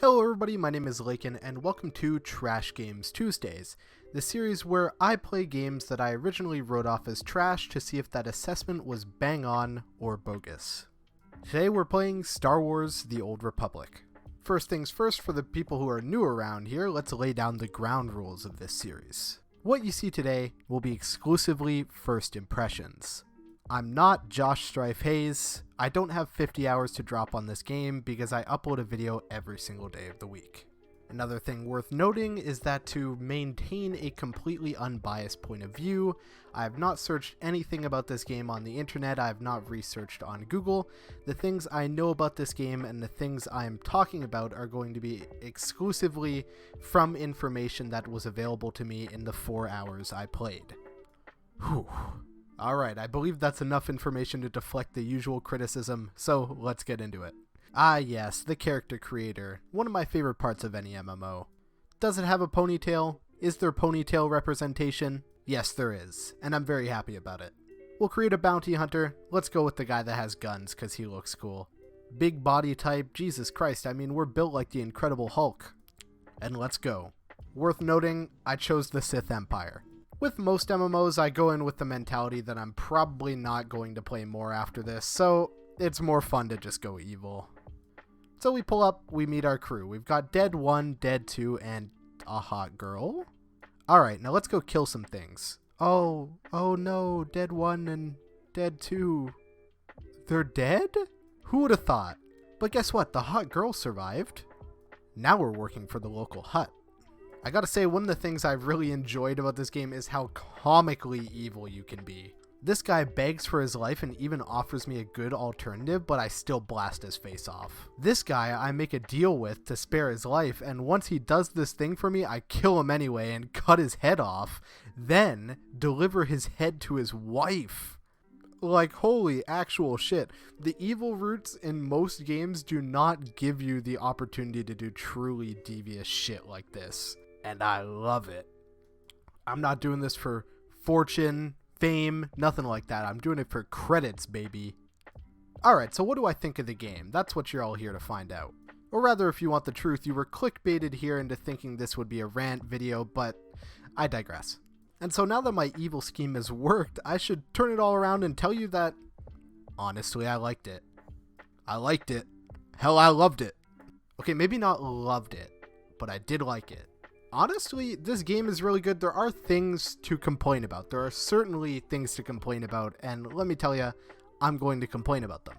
Hello everybody, my name is Lakin and welcome to Trash Games Tuesdays, the series where I play games that I originally wrote off as trash to see if that assessment was bang on or bogus. Today we're playing Star Wars: The Old Republic. First things first, for the people who are new around here, let's lay down the ground rules of this series. What you see today will be exclusively first impressions. I'm not Josh Strife Hayes. I don't have 50 hours to drop on this game because I upload a video every single day of the week. Another thing worth noting is that to maintain a completely unbiased point of view, I have not searched anything about this game on the internet. I have not researched on Google. The things I know about this game and the things I am talking about are going to be exclusively from information that was available to me in the 4 hours I played. Whew. Alright, I believe that's enough information to deflect the usual criticism, so let's get into it. Ah yes, the character creator, one of my favorite parts of any MMO. Does it have a ponytail? Is there ponytail representation? Yes, there is, and I'm very happy about it. We'll create a bounty hunter. Let's go with the guy that has guns, because he looks cool. Big body type, Jesus Christ, I mean we're built like the Incredible Hulk. And let's go. Worth noting, I chose the Sith Empire. With most MMOs, I go in with the mentality that I'm probably not going to play more after this, so it's more fun to just go evil. So we pull up, we meet our crew. We've got Dead 1, Dead 2, and a hot girl. Alright, now let's go kill some things. Oh no, Dead 1 and Dead 2. They're dead? Who would have thought? But guess what, the hot girl survived. Now we're working for the local hut. I gotta say, one of the things I've really enjoyed about this game is how comically evil you can be. This guy begs for his life and even offers me a good alternative, but I still blast his face off. This guy I make a deal with to spare his life, and once he does this thing for me, I kill him anyway and cut his head off, then deliver his head to his wife. Like, holy actual shit. The evil routes in most games do not give you the opportunity to do truly devious shit like this. And I love it. I'm not doing this for fortune, fame, nothing like that. I'm doing it for credits, baby. Alright, so what do I think of the game? That's what you're all here to find out. Or rather, if you want the truth, you were clickbaited here into thinking this would be a rant video, but I digress. And so now that my evil scheme has worked, I should turn it all around and tell you that, honestly, I liked it. I liked it. Hell, I loved it. Okay, maybe not loved it, but I did like it. Honestly, this game is really good. There are things to complain about. There are certainly things to complain about, and let me tell you, I'm going to complain about them.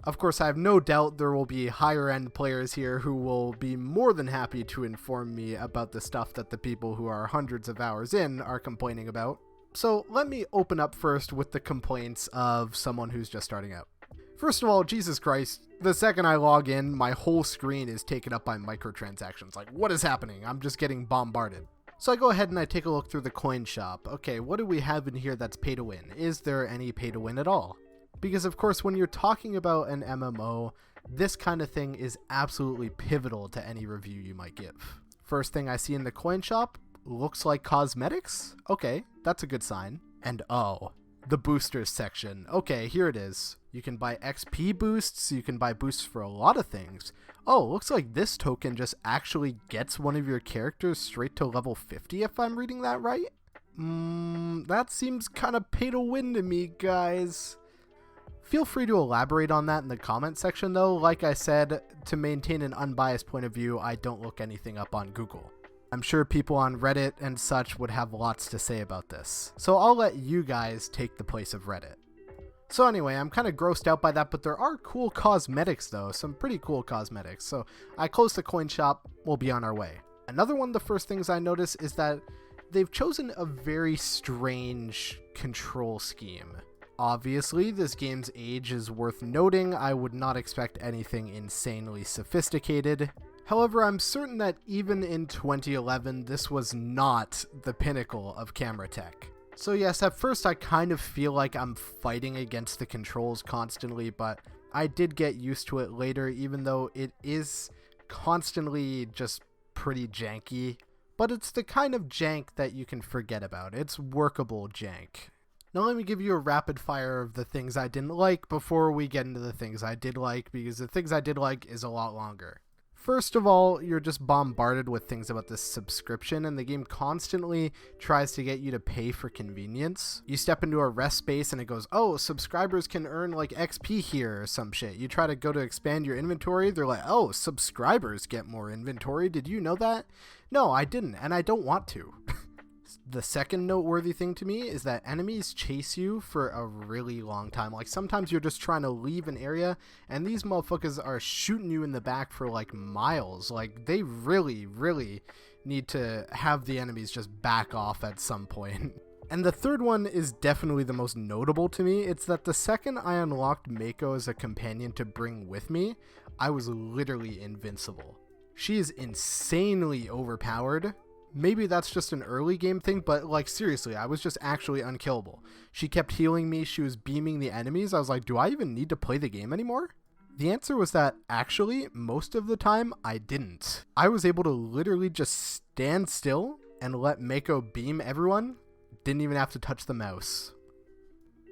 Of course, I have no doubt there will be higher end players here who will be more than happy to inform me about the stuff that the people who are hundreds of hours in are complaining about. So let me open up first with the complaints of someone who's just starting out. First of all, Jesus Christ, the second I log in, my whole screen is taken up by microtransactions. Like, what is happening? I'm just getting bombarded. So I go ahead and I take a look through the coin shop. Okay, what do we have in here that's pay to win? Is there any pay to win at all? Because of course, when you're talking about an MMO, this kind of thing is absolutely pivotal to any review you might give. First thing I see in the coin shop, looks like cosmetics. Okay, that's a good sign. And oh, the boosters section. Okay, here it is. You can buy XP boosts, you can buy boosts for a lot of things. Oh, looks like this token just actually gets one of your characters straight to level 50 if I'm reading that right. That seems kind of pay to win to me, guys. Feel free to elaborate on that in the comment section though. Like I said, to maintain an unbiased point of view, I don't look anything up on Google. I'm sure people on Reddit and such would have lots to say about this. So I'll let you guys take the place of Reddit. So anyway, I'm kind of grossed out by that, but there are cool cosmetics though, some pretty cool cosmetics. So I close the coin shop, we'll be on our way. Another one of the first things I notice is that they've chosen a very strange control scheme. Obviously, this game's age is worth noting. I would not expect anything insanely sophisticated. However, I'm certain that even in 2011, this was not the pinnacle of camera tech. So yes, at first I kind of feel like I'm fighting against the controls constantly, but I did get used to it later, even though it is constantly just pretty janky. But it's the kind of jank that you can forget about. It's workable jank. Now let me give you a rapid fire of the things I didn't like before we get into the things I did like, because the things I did like is a lot longer. First of all, you're just bombarded with things about this subscription, and the game constantly tries to get you to pay for convenience. You step into a rest space and it goes, oh, subscribers can earn like XP here or some shit. You try to go to expand your inventory, they're like, oh, subscribers get more inventory. Did you know that? No, I didn't, and I don't want to. The second noteworthy thing to me is that enemies chase you for a really long time. Like, sometimes you're just trying to leave an area, and these motherfuckers are shooting you in the back for, like, miles. Like, they really, really need to have the enemies just back off at some point. And the third one is definitely the most notable to me. It's that the second I unlocked Mako as a companion to bring with me, I was literally invincible. She is insanely overpowered. Maybe that's just an early game thing, but like seriously, I was just actually unkillable. She kept healing me, she was beaming the enemies. I was like, do I even need to play the game anymore? The answer was that actually, most of the time, I didn't. I was able to literally just stand still and let Mako beam everyone. Didn't even have to touch the mouse.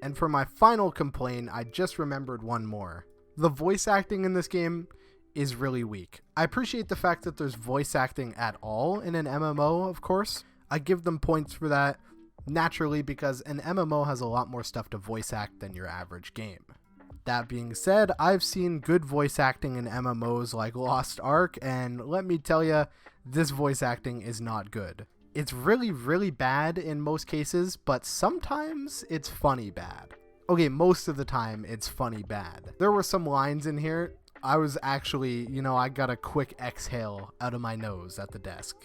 And for my final complaint, I just remembered one more. The voice acting in this game is really weak. I appreciate the fact that there's voice acting at all in an MMO, of course. I give them points for that, naturally, because an MMO has a lot more stuff to voice act than your average game. That being said, I've seen good voice acting in MMOs like Lost Ark, and let me tell you, this voice acting is not good. It's really, really bad in most cases, but sometimes it's funny bad. Okay, most of the time it's funny bad. There were some lines in here I was actually, I got a quick exhale out of my nose at the desk.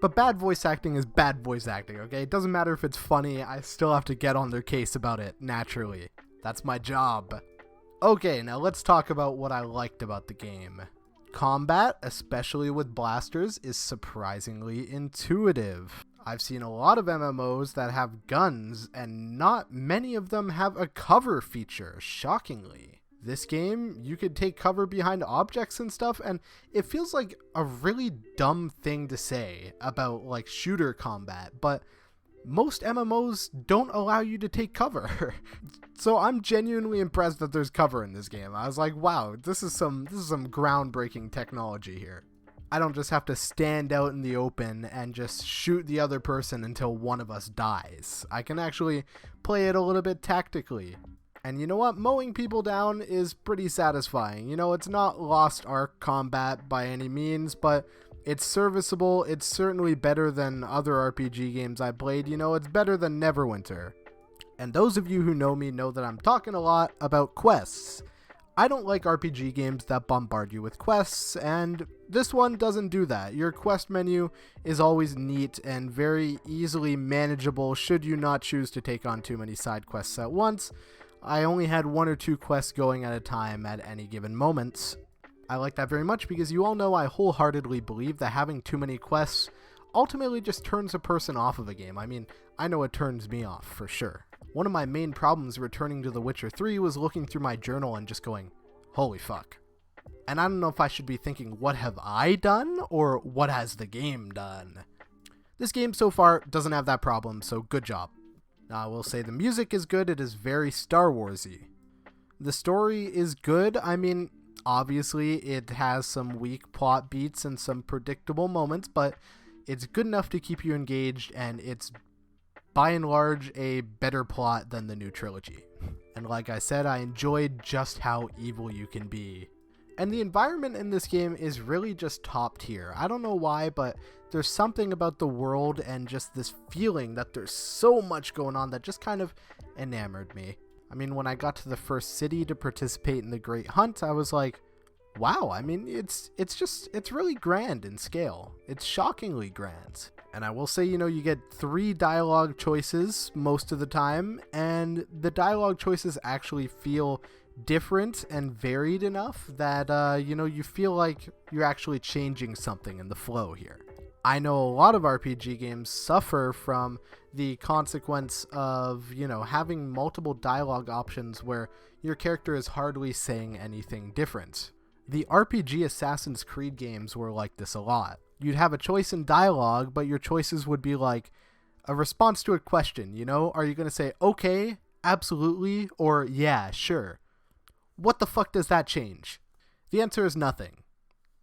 But bad voice acting is bad voice acting, okay? It doesn't matter if it's funny, I still have to get on their case about it, naturally. That's my job. Okay, now let's talk about what I liked about the game. Combat, especially with blasters, is surprisingly intuitive. I've seen a lot of MMOs that have guns, and not many of them have a cover feature, shockingly. This game, you could take cover behind objects and stuff, and it feels like a really dumb thing to say about, like, shooter combat, but most MMOs don't allow you to take cover. So I'm genuinely impressed that there's cover in this game. I was like, wow, this is some groundbreaking technology here. I don't just have to stand out in the open and just shoot the other person until one of us dies. I can actually play it a little bit tactically. And you know what? Mowing people down is pretty satisfying. It's not Lost Ark combat by any means, but it's serviceable. It's certainly better than other RPG games I played. It's better than Neverwinter. And those of you who know me know that I'm talking a lot about quests. I don't like RPG games that bombard you with quests, and this one doesn't do that. Your quest menu is always neat and very easily manageable should you not choose to take on too many side quests at once. I only had 1 or 2 quests going at a time at any given moment. I like that very much because you all know I wholeheartedly believe that having too many quests ultimately just turns a person off of a game. I mean, I know it turns me off for sure. One of my main problems returning to The Witcher 3 was looking through my journal and just going, holy fuck. And I don't know if I should be thinking, what have I done or what has the game done? This game so far doesn't have that problem, so good job. I will say the music is good. It is very Star Wars-y. The story is good. I mean, obviously it has some weak plot beats and some predictable moments, but it's good enough to keep you engaged, and it's by and large a better plot than the new trilogy. And like I said, I enjoyed just how evil you can be. And the environment in this game is really just top tier. I don't know why, but there's something about the world and just this feeling that there's so much going on that just kind of enamored me. I mean, when I got to the first city to participate in the Great Hunt, I was like, wow, I mean, it's really grand in scale. It's shockingly grand. And I will say, you get 3 dialogue choices most of the time, and the dialogue choices actually feel different and varied enough that, you feel like you're actually changing something in the flow here. I know a lot of RPG games suffer from the consequence of, having multiple dialogue options where your character is hardly saying anything different. The RPG Assassin's Creed games were like this a lot. You'd have a choice in dialogue, but your choices would be like a response to a question, Are you going to say, okay, absolutely, or yeah, sure? What the fuck does that change? The answer is nothing.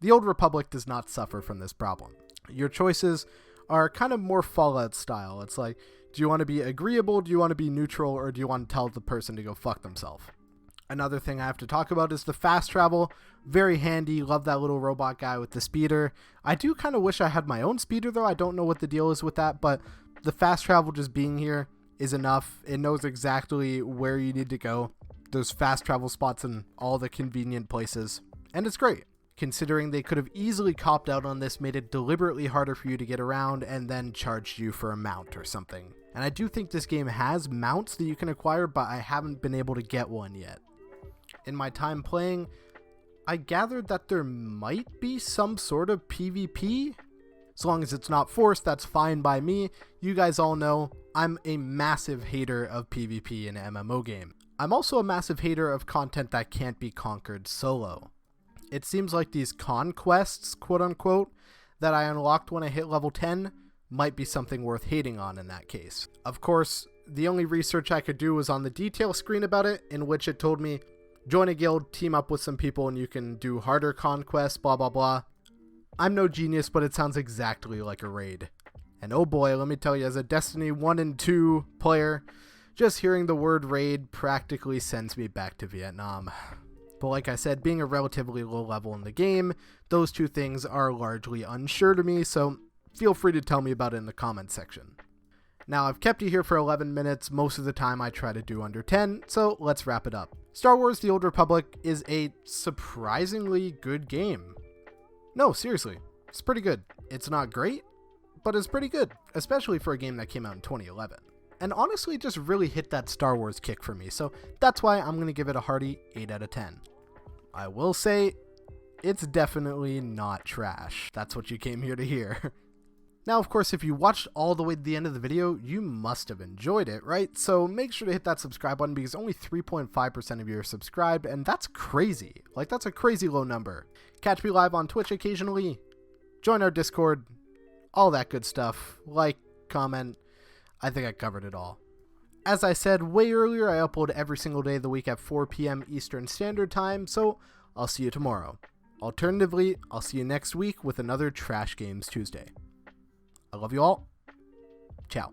The Old Republic does not suffer from this problem. Your choices are kind of more Fallout style. It's like, do you want to be agreeable, do you want to be neutral, or do you want to tell the person to go fuck themselves? Another thing I have to talk about is the fast travel. Very handy. Love that little robot guy with the speeder. I do kind of wish I had my own speeder though. I don't know what the deal is with that, but the fast travel just being here is enough. It knows exactly where you need to go. There's fast travel spots in all the convenient places, and it's great. Considering they could have easily copped out on this, made it deliberately harder for you to get around, and then charged you for a mount or something. And I do think this game has mounts that you can acquire, but I haven't been able to get one yet. In my time playing, I gathered that there might be some sort of PvP. As long as it's not forced, that's fine by me. You guys all know I'm a massive hater of PvP in an MMO game. I'm also a massive hater of content that can't be conquered solo. It seems like these conquests, quote unquote, that I unlocked when I hit level 10 might be something worth hating on in that case. Of course, the only research I could do was on the detail screen about it, in which it told me, join a guild, team up with some people, and you can do harder conquests, blah blah blah. I'm no genius, but it sounds exactly like a raid. And oh boy, let me tell you, as a Destiny 1 and 2 player, just hearing the word raid practically sends me back to Vietnam. But like I said, being a relatively low level in the game, those two things are largely unsure to me, so feel free to tell me about it in the comments section. Now, I've kept you here for 11 minutes. Most of the time I try to do under 10, so let's wrap it up. Star Wars: The Old Republic is a surprisingly good game. No, seriously, it's pretty good. It's not great, but it's pretty good, especially for a game that came out in 2011. And honestly, just really hit that Star Wars kick for me, so that's why I'm going to give it a hearty 8 out of 10. I will say, it's definitely not trash. That's what you came here to hear. Now, of course, if you watched all the way to the end of the video, you must have enjoyed it, right? So make sure to hit that subscribe button because only 3.5% of you are subscribed, and that's crazy. Like, that's a crazy low number. Catch me live on Twitch occasionally. Join our Discord. All that good stuff. Like, comment. I think I covered it all. As I said way earlier, I upload every single day of the week at 4 p.m. Eastern Standard Time, so I'll see you tomorrow. Alternatively, I'll see you next week with another Trash Games Tuesday. I love you all. Ciao.